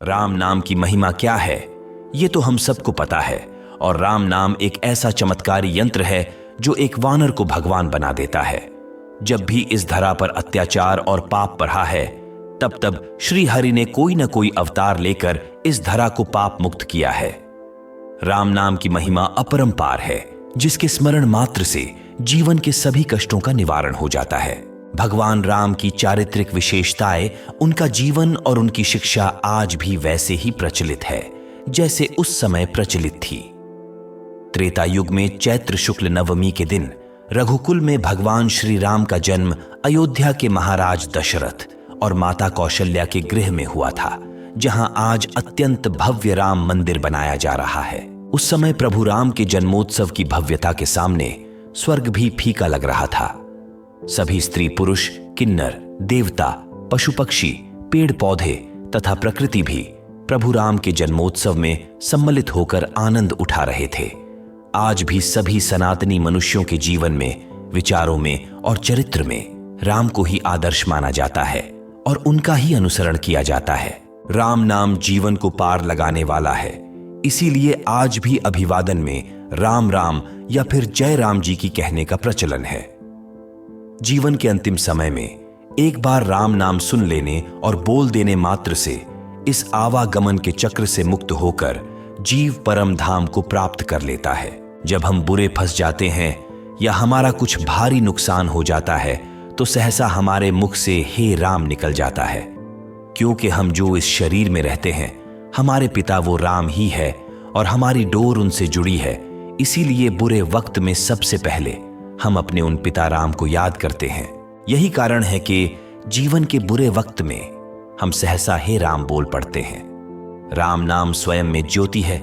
राम नाम की महिमा क्या है, ये तो हम सबको पता है। और राम नाम एक ऐसा चमत्कारी यंत्र है जो एक वानर को भगवान बना देता है। जब भी इस धरा पर अत्याचार और पाप बढ़ा है, तब तब श्री हरि ने कोई न कोई अवतार लेकर इस धरा को पाप मुक्त किया है। राम नाम की महिमा अपरंपार है, जिसके स्मरण मात्र से जीवन के सभी कष्टों का निवारण हो जाता है। भगवान राम की चारित्रिक विशेषताएं, उनका जीवन और उनकी शिक्षा आज भी वैसे ही प्रचलित है जैसे उस समय प्रचलित थी। त्रेता युग में चैत्र शुक्ल नवमी के दिन रघुकुल में भगवान श्री राम का जन्म अयोध्या के महाराज दशरथ और माता कौशल्या के गृह में हुआ था, जहां आज अत्यंत भव्य राम मंदिर बनाया जा रहा है। उस समय प्रभु राम के जन्मोत्सव की भव्यता के सामने स्वर्ग भी फीका लग रहा था। सभी स्त्री पुरुष, किन्नर, देवता, पशु पक्षी, पेड़ पौधे तथा प्रकृति भी प्रभु राम के जन्मोत्सव में सम्मिलित होकर आनंद उठा रहे थे। आज भी सभी सनातनी मनुष्यों के जीवन में, विचारों में और चरित्र में राम को ही आदर्श माना जाता है और उनका ही अनुसरण किया जाता है। राम नाम जीवन को पार लगाने वाला है, इसीलिए आज भी अभिवादन में राम राम या फिर जय राम जी की कहने का प्रचलन है। जीवन के अंतिम समय में एक बार राम नाम सुन लेने और बोल देने मात्र से इस आवागमन के चक्र से मुक्त होकर जीव परम धाम को प्राप्त कर लेता है। जब हम बुरे फंस जाते हैं या हमारा कुछ भारी नुकसान हो जाता है, तो सहसा हमारे मुख से हे राम निकल जाता है, क्योंकि हम जो इस शरीर में रहते हैं, हमारे पिता वो राम ही है और हमारी डोर उनसे जुड़ी है। इसीलिए बुरे वक्त में सबसे पहले हम अपने उन पिता राम को याद करते हैं। यही कारण है कि जीवन के बुरे वक्त में हम सहसा हे राम बोल पड़ते हैं। राम नाम स्वयं में ज्योति है,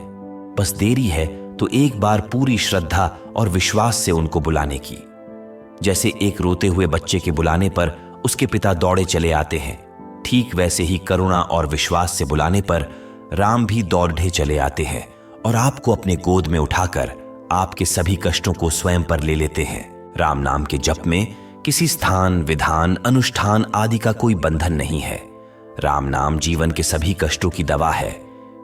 बस देरी है तो एक बार पूरी श्रद्धा और विश्वास से उनको बुलाने की। जैसे एक रोते हुए बच्चे के बुलाने पर उसके पिता दौड़े चले आते हैं, ठीक वैसे ही करुणा और विश्वास से बुलाने पर राम भी दौड़े चले आते हैं और आपको अपने गोद में उठाकर आपके सभी कष्टों को स्वयं पर ले लेते हैं। राम नाम के जप में किसी स्थान, विधान, अनुष्ठान आदि का कोई बंधन नहीं है। राम नाम जीवन के सभी कष्टों की दवा है,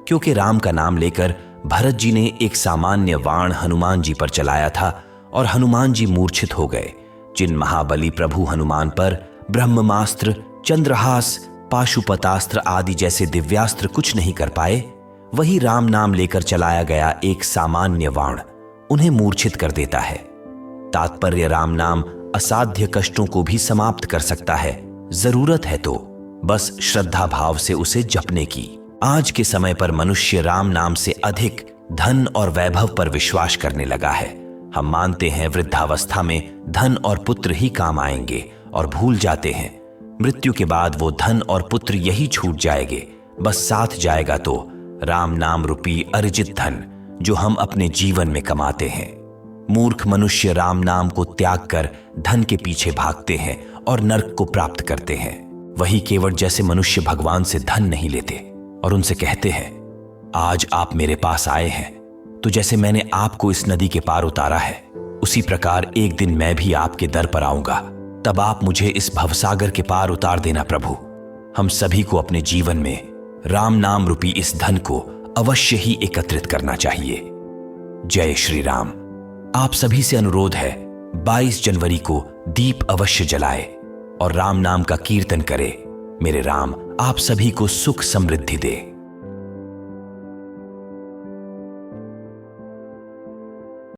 क्योंकि राम का नाम लेकर भरत जी ने एक सामान्य बाण हनुमान जी पर चलाया था और हनुमान जी मूर्छित हो गए। जिन महाबली प्रभु हनुमान पर ब्रह्मास्त्र, चंद्रहास, पाशुपतास्त्र आदि जैसे दिव्यास्त्र कुछ नहीं कर पाए, वही राम नाम लेकर चलाया गया एक सामान्य बाण उन्हें मूर्छित कर देता है। तात्पर्य, राम नाम असाध्य कष्टों को भी समाप्त कर सकता है, जरूरत है तो बस श्रद्धा भाव से उसे जपने की। आज के समय पर मनुष्य राम नाम से अधिक धन और वैभव पर विश्वास करने लगा है। हम मानते हैं वृद्धावस्था में धन और पुत्र ही काम आएंगे और भूल जाते हैं मृत्यु के बाद वो धन और पुत्र यही छूट जाएंगे, बस साथ जाएगा तो राम नाम रूपी अर्जित धन जो हम अपने जीवन में कमाते हैं। मूर्ख मनुष्य राम नाम को त्याग कर धन के पीछे भागते हैं और नरक को प्राप्त करते हैं। वही केवट जैसे मनुष्य भगवान से धन नहीं लेते और उनसे कहते हैं, आज आप मेरे पास आए हैं तो जैसे मैंने आपको इस नदी के पार उतारा है, उसी प्रकार एक दिन मैं भी आपके दर पर आऊंगा, तब आप मुझे इस भवसागर के पार उतार देना प्रभु। हम सभी को अपने जीवन में राम नाम रूपी इस धन को अवश्य ही एकत्रित करना चाहिए। जय श्री राम। आप सभी से अनुरोध है, 22 जनवरी को दीप अवश्य जलाए और राम नाम का कीर्तन करे। मेरे राम आप सभी को सुख समृद्धि दे।